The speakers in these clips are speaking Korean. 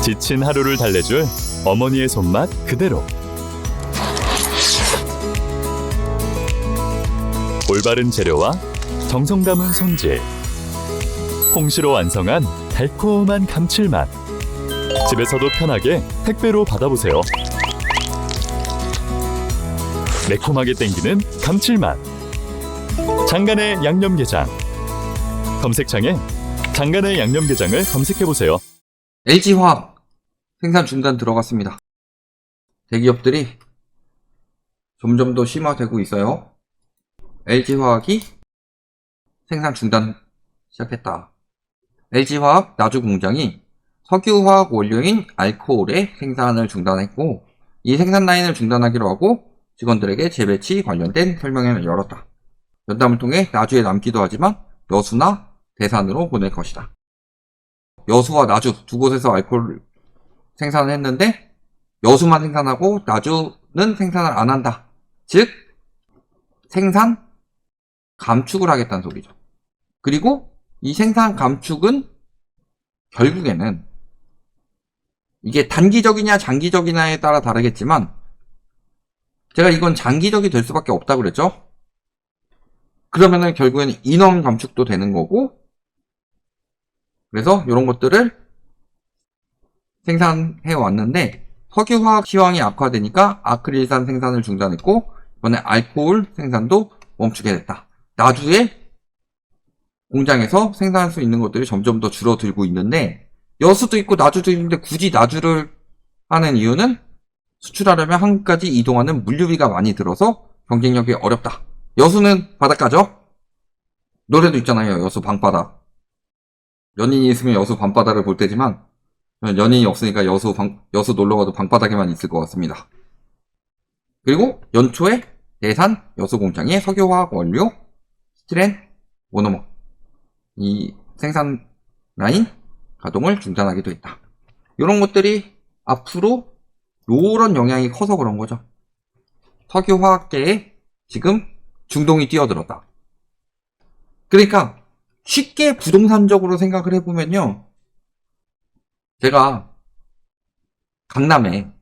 지친 하루를 달래줄 어머니의 손맛 그대로. 올바른 재료와 정성 담은 손질. 홍시로 완성한 달콤한 감칠맛. 집에서도 편하게 택배로 받아보세요. 매콤하게 땡기는 감칠맛. 장간의 양념게장. 검색창에 장간의 양념게장을 검색해보세요. LG화학 생산 중단 들어갔습니다. 대기업들이 점점 더 심화되고 있어요. LG화학이 생산 중단 시작했다. LG화학 나주 공장이 석유화학 원료인 알코올의 생산을 중단했고, 이 생산 라인을 중단하기로 하고 직원들에게 재배치 관련된 설명회를 열었다. 면담을 통해 나주에 남기도 하지만 여수나 대산으로 보낼 것이다. 여수와 나주 두 곳에서 알코올 생산을 했는데 여수만 생산하고 나주는 생산을 안 한다. 즉 생산 감축을 하겠다는 소리죠. 그리고 이 생산 감축은 결국에는 이게 단기적이냐 장기적이냐에 따라 다르겠지만, 제가 이건 장기적이 될 수밖에 없다고 그랬죠. 그러면은 결국에는 인원 감축도 되는 거고, 그래서 이런 것들을 생산해 왔는데 석유화학 시황이 악화되니까 아크릴산 생산을 중단했고, 이번에 알코올 생산도 멈추게 됐다. 나주에 공장에서 생산할 수 있는 것들이 점점 더 줄어들고 있는데, 여수도 있고 나주도 있는데 굳이 나주를 하는 이유는 수출하려면 한국까지 이동하는 물류비가 많이 들어서 경쟁력이 어렵다. 여수는 바닷가죠? 노래도 있잖아요. 여수 방바다. 연인이 있으면 여수 밤바다를 볼 때지만 연인이 없으니까 여수 놀러가도 방바닥에만 있을 것 같습니다. 그리고 연초에 대산 여수 공장의 석유화학 원료 스티렌 모노머 이 생산 라인 가동을 중단하기도 했다. 이런 것들이 앞으로 요런 영향이 커서 그런 거죠. 석유화학계에 지금 중동이 뛰어들었다. 그러니까 쉽게 부동산적으로 생각을 해보면요, 제가 강남에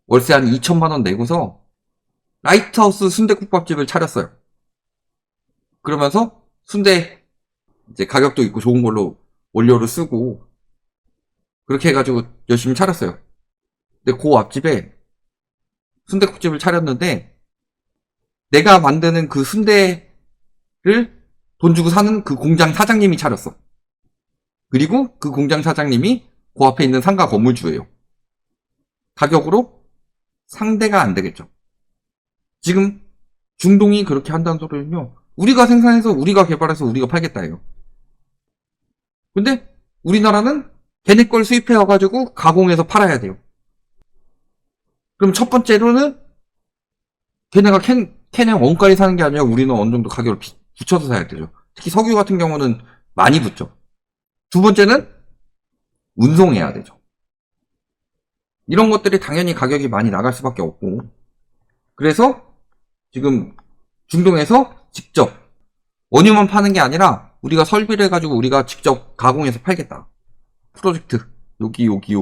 월세 한 2천만원 내고서 라이트하우스 순댓국밥집을 차렸어요. 그러면서 순대 이제 가격도 있고 좋은 걸로 원료를 쓰고 그렇게 해가지고 열심히 차렸어요. 근데 그 앞집에 순댓국집을 차렸는데 내가 만드는 그 순대를 돈 주고 사는 그 공장 사장님이 차렸어. 그리고 그 공장 사장님이 그 앞에 있는 상가 건물주예요. 가격으로 상대가 안 되겠죠. 지금 중동이 그렇게 한다는 소리는요, 우리가 생산해서 우리가 개발해서 우리가 팔겠다예요. 근데 우리나라는 걔네 걸 수입해 와가지고 가공해서 팔아야 돼요. 그럼 첫 번째로는 걔네가 캔에 원가에 사는 게 아니라 우리는 어느 정도 가격을 붙여서 사야 되죠. 특히 석유 같은 경우는 많이 붙죠. 두 번째는 운송해야 되죠. 이런 것들이 당연히 가격이 많이 나갈 수밖에 없고, 그래서 지금 중동에서 직접 원유만 파는 게 아니라 우리가 설비를 해가지고 우리가 직접 가공해서 팔겠다. 프로젝트 여기 이렇게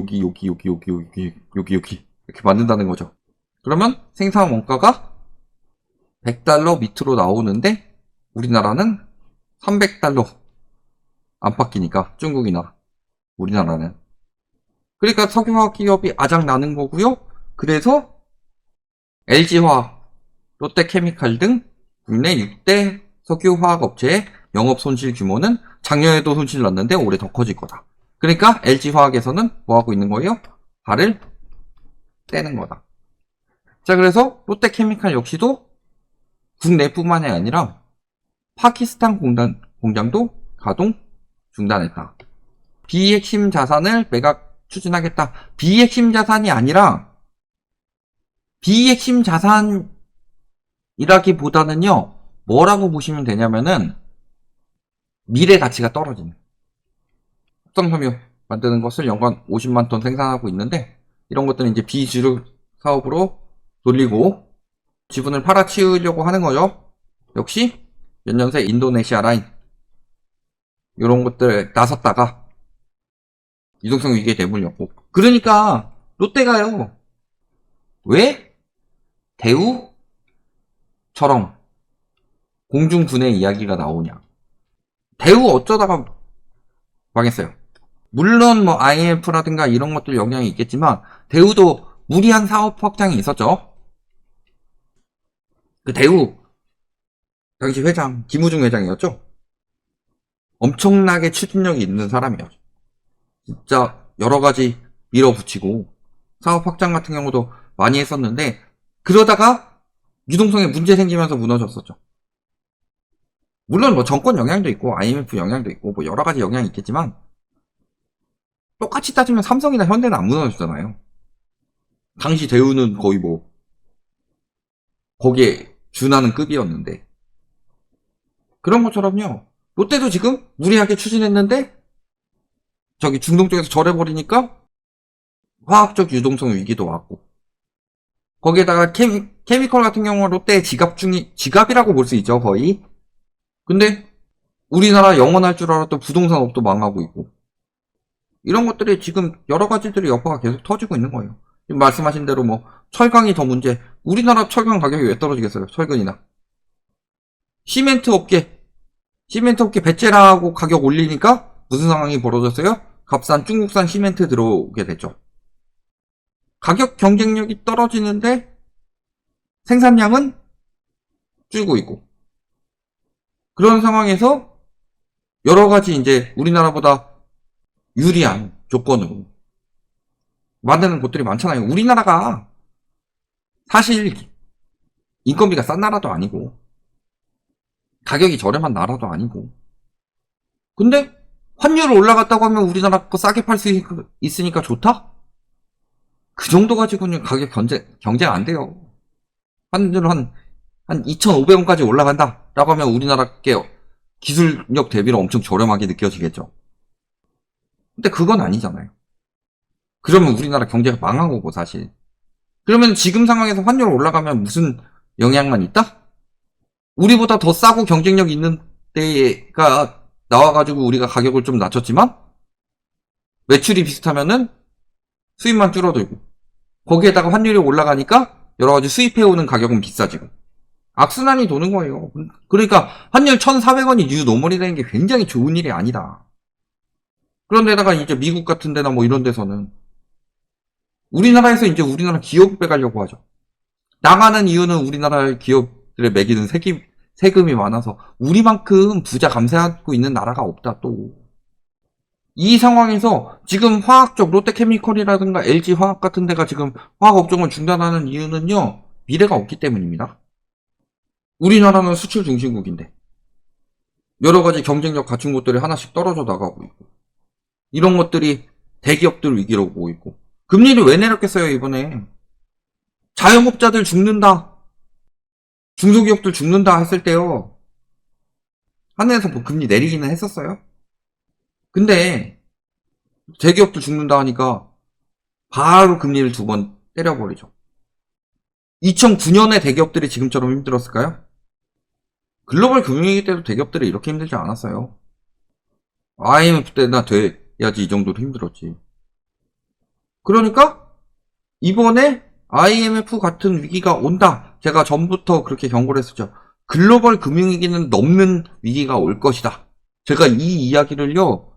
만든다는 거죠. 그러면 생산 원가가 $100 밑으로 나오는데 우리나라는 $300 안팎이니까, 중국이나 우리나라는. 그러니까 석유화학 기업이 아작 나는 거고요. 그래서 LG화학, 롯데케미칼 등 국내 6대 석유화학 업체의 영업 손실 규모는 작년에도 손실 났는데 올해 더 커질 거다. 그러니까 LG화학에서는 뭐 하고 있는 거예요? 발을 떼는 거다. 자, 그래서 롯데케미칼 역시도 국내뿐만이 아니라 파키스탄 공장도 가동 중단했다. 비핵심 자산을 매각 추진하겠다. 비핵심 자산이 아니라, 비핵심 자산이라기보다는요, 뭐라고 보시면 되냐면은 미래 가치가 떨어지는, 합성섬유 만드는 것을 연간 50만 톤 생산하고 있는데, 이런 것들은 이제 비주류 사업으로 돌리고 지분을 팔아치우려고 하는 거죠. 역시 몇 년 새 인도네시아 라인 이런 것들에 나섰다가 유동성 위기에 내몰렸고. 그러니까 롯데가요. 왜 대우처럼 공중분해 이야기가 나오냐. 대우 어쩌다가 망했어요. 물론 뭐 IMF라든가 이런 것들 영향이 있겠지만 대우도 무리한 사업 확장이 있었죠. 그 대우 당시 회장 김우중 회장이었죠. 엄청나게 추진력이 있는 사람이에요. 진짜 여러 가지 밀어붙이고 사업 확장 같은 경우도 많이 했었는데 그러다가 유동성에 문제 생기면서 무너졌었죠. 물론 뭐 정권 영향도 있고 IMF 영향도 있고 뭐 여러 가지 영향이 있겠지만 똑같이 따지면 삼성이나 현대는 안 무너졌잖아요. 당시 대우는 거의 뭐 거기에 준하는 급이었는데 그런 것처럼요. 롯데도 지금 무리하게 추진했는데 저기 중동 쪽에서 절해버리니까 화학적 유동성 위기도 왔고 거기에다가 케미컬 같은 경우는 롯데의 지갑이라고 볼 수 있죠 거의. 근데 우리나라 영원할 줄 알았던 부동산 업도 망하고 있고 이런 것들이 지금 여러 가지들이 여파가 계속 터지고 있는 거예요. 지금 말씀하신 대로 뭐 철강이 더 문제. 우리나라 철강 가격이 왜 떨어지겠어요? 철근이나 시멘트 업계 배째라고 가격 올리니까 무슨 상황이 벌어졌어요? 값싼 중국산 시멘트 들어오게 됐죠. 가격 경쟁력이 떨어지는데 생산량은 줄고 있고 그런 상황에서 여러 가지 이제 우리나라보다 유리한 조건으로 만드는 곳들이 많잖아요. 우리나라가 사실 인건비가 싼 나라도 아니고 가격이 저렴한 나라도 아니고 근데 환율이 올라갔다고 하면 우리나라 거 싸게 팔 수 있으니까 좋다? 그 정도 가지고는 가격 경쟁 안 돼요. 환율 한 2,500원까지 올라간다 라고 하면 우리나라 게 기술력 대비로 엄청 저렴하게 느껴지겠죠. 근데 그건 아니잖아요. 그러면 우리나라 경제가 망한 거고 사실. 그러면 지금 상황에서 환율 올라가면 무슨 영향만 있다? 우리보다 더 싸고 경쟁력 있는 데가 나와가지고 우리가 가격을 좀 낮췄지만 매출이 비슷하면은 수입만 줄어들고 거기에다가 환율이 올라가니까 여러가지 수입해오는 가격은 비싸지고 악순환이 도는 거예요. 그러니까 환율 1,400원이 뉴 노멀이라는 게 굉장히 좋은 일이 아니다. 그런데다가 이제 미국 같은 데나 뭐 이런 데서는 우리나라에서 이제 우리나라 기업 빼가려고 하죠. 나가는 이유는 우리나라 기업들에 매기는 세금이 많아서 우리만큼 부자 감세하고 있는 나라가 없다 또. 이 상황에서 지금 화학적 롯데케미컬이라든가 LG화학 같은 데가 지금 화학업종을 중단하는 이유는요. 미래가 없기 때문입니다. 우리나라는 수출 중심국인데 여러 가지 경쟁력 갖춘 것들이 하나씩 떨어져 나가고 있고 이런 것들이 대기업들 위기로 오고 있고 금리를 왜 내렸겠어요 이번에. 자영업자들 죽는다 중소기업들 죽는다 했을 때요 한해에서 뭐 금리 내리기는 했었어요. 근데 대기업들 죽는다 하니까 바로 금리를 2번 때려버리죠. 2009년에 대기업들이 지금처럼 힘들었을까요? 글로벌 금융위기 때도 대기업들이 이렇게 힘들지 않았어요. IMF 때나 돼야지 이 정도로 힘들었지. 그러니까 이번에 IMF 같은 위기가 온다. 제가 전부터 그렇게 경고를 했었죠. 글로벌 금융위기는 넘는 위기가 올 것이다. 제가 이 이야기를요.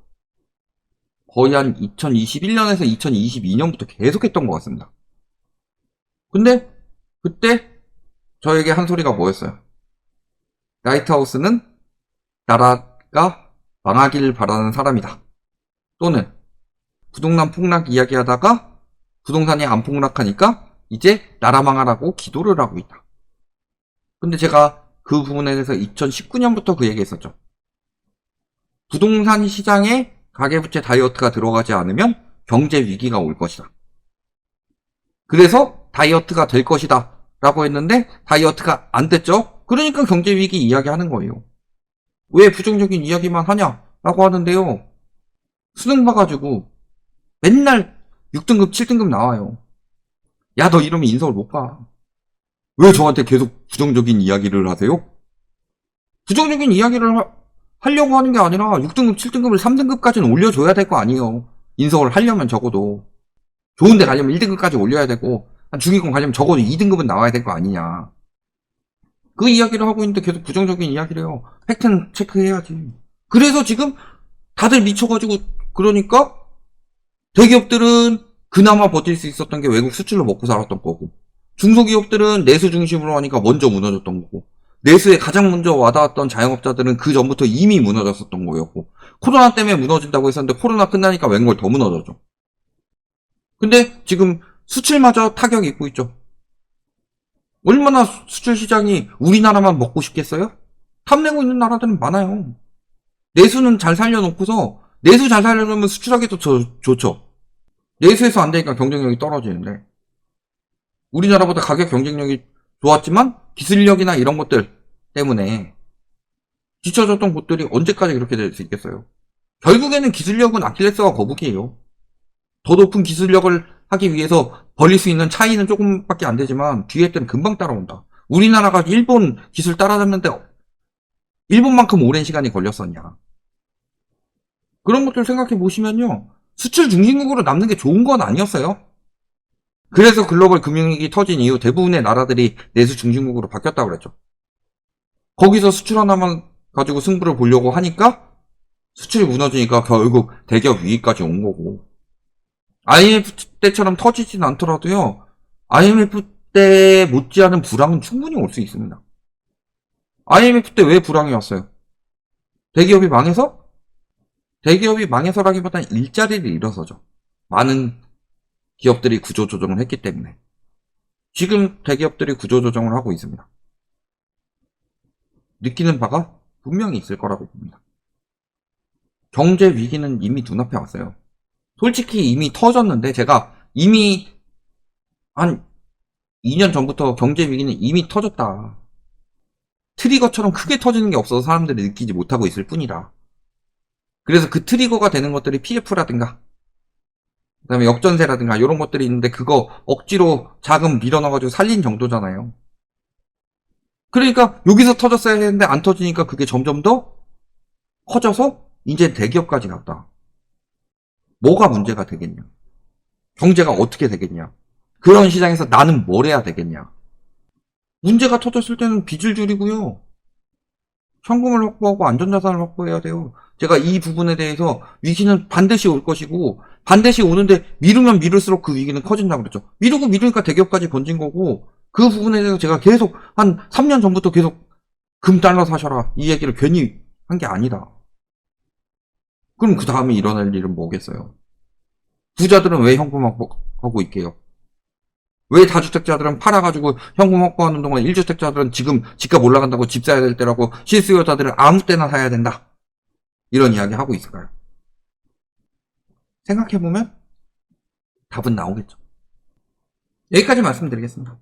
거의 한 2021년에서 2022년부터 계속했던 것 같습니다. 근데 그때 저에게 한 소리가 뭐였어요? 라이트하우스는 나라가 망하길 바라는 사람이다. 또는 부동산 폭락 이야기하다가 부동산이 안 폭락하니까 이제 나라 망하라고 기도를 하고 있다. 근데 제가 그 부분에 대해서 2019년부터 그 얘기 했었죠. 부동산 시장에 가계부채 다이어트가 들어가지 않으면 경제 위기가 올 것이다. 그래서 다이어트가 될 것이다 라고 했는데 다이어트가 안 됐죠. 그러니까 경제 위기 이야기하는 거예요. 왜 부정적인 이야기만 하냐 라고 하는데요. 수능 봐가지고 맨날 6등급 7등급 나와요. 야 너 이러면 인서울 못 가. 왜 저한테 계속 부정적인 이야기를 하세요? 부정적인 이야기를 하려고 하는 게 아니라 6등급 7등급을 3등급까지는 올려줘야 될 거 아니에요. 인서울 하려면 적어도 좋은 데 가려면 1등급까지 올려야 되고 중위권 가려면 적어도 2등급은 나와야 될 거 아니냐. 그 이야기를 하고 있는데 계속 부정적인 이야기를 해요. 팩트는 체크해야지. 그래서 지금 다들 미쳐가지고 그러니까 대기업들은 그나마 버틸 수 있었던 게 외국 수출로 먹고 살았던 거고, 중소기업들은 내수 중심으로 하니까 먼저 무너졌던 거고, 내수에 가장 먼저 와닿았던 자영업자들은 그 전부터 이미 무너졌었던 거였고, 코로나 때문에 무너진다고 했었는데 코로나 끝나니까 웬걸 더 무너졌죠. 근데 지금 수출마저 타격이 있고 있죠. 얼마나 수출 시장이 우리나라만 먹고 싶겠어요? 탐내고 있는 나라들은 많아요. 내수는 잘 살려놓고서, 내수 잘 살려놓으면 수출하기도 좋죠. 내수에서 안 되니까 경쟁력이 떨어지는데, 우리나라보다 가격 경쟁력이 좋았지만 기술력이나 이런 것들 때문에 뒤처졌던 곳들이 언제까지 그렇게 될 수 있겠어요? 결국에는 기술력은 아킬레스와 거북이에요. 더 높은 기술력을 하기 위해서 벌릴 수 있는 차이는 조금밖에 안 되지만 뒤에 때는 금방 따라온다. 우리나라가 일본 기술 따라잡는데 일본만큼 오랜 시간이 걸렸었냐. 그런 것들 생각해 보시면요. 수출 중심국으로 남는 게 좋은 건 아니었어요. 그래서 글로벌 금융위기 터진 이후 대부분의 나라들이 내수 중심국으로 바뀌었다고 그랬죠. 거기서 수출 하나만 가지고 승부를 보려고 하니까 수출이 무너지니까 결국 대기업 위기까지 온 거고. IMF 때처럼 터지진 않더라도요. IMF 때 못지않은 불황은 충분히 올 수 있습니다. IMF 때 왜 불황이 왔어요? 대기업이 망해서? 대기업이 망해서라기보다는 일자리를 잃어서죠. 많은 기업들이 구조조정을 했기 때문에. 지금 대기업들이 구조조정을 하고 있습니다. 느끼는 바가 분명히 있을 거라고 봅니다. 경제 위기는 이미 눈앞에 왔어요. 솔직히 이미 터졌는데 제가 이미 한 2년 전부터 경제 위기는 이미 터졌다. 트리거처럼 크게 터지는 게 없어서 사람들이 느끼지 못하고 있을 뿐이다. 그래서 그 트리거가 되는 것들이 PF라든가 그 다음에 역전세라든가 이런 것들이 있는데 그거 억지로 자금 밀어넣어가지고 살린 정도잖아요. 그러니까 여기서 터졌어야 했는데 안 터지니까 그게 점점 더 커져서 이제 대기업까지 갔다. 뭐가 문제가 되겠냐? 경제가 어떻게 되겠냐? 그런 시장에서 나는 뭘 해야 되겠냐? 문제가 터졌을 때는 빚을 줄이고요. 현금을 확보하고 안전자산을 확보해야 돼요. 제가 이 부분에 대해서 위기는 반드시 올 것이고 반드시 오는데 미루면 미룰수록 그 위기는 커진다고 그랬죠. 미루고 미루니까 대기업까지 번진 거고 그 부분에 대해서 제가 계속 한 3년 전부터 계속 금 달러 사셔라 이 얘기를 괜히 한 게 아니다. 그럼 그 다음에 일어날 일은 뭐겠어요? 부자들은 왜 현금 확보하고 있게요? 왜 다주택자들은 팔아가지고 현금 확보하는 동안 1주택자들은 지금 집값 올라간다고 집 사야 될 때라고 실수요자들은 아무 때나 사야 된다. 이런 이야기 하고 있을까요? 생각해보면 답은 나오겠죠. 여기까지 말씀드리겠습니다.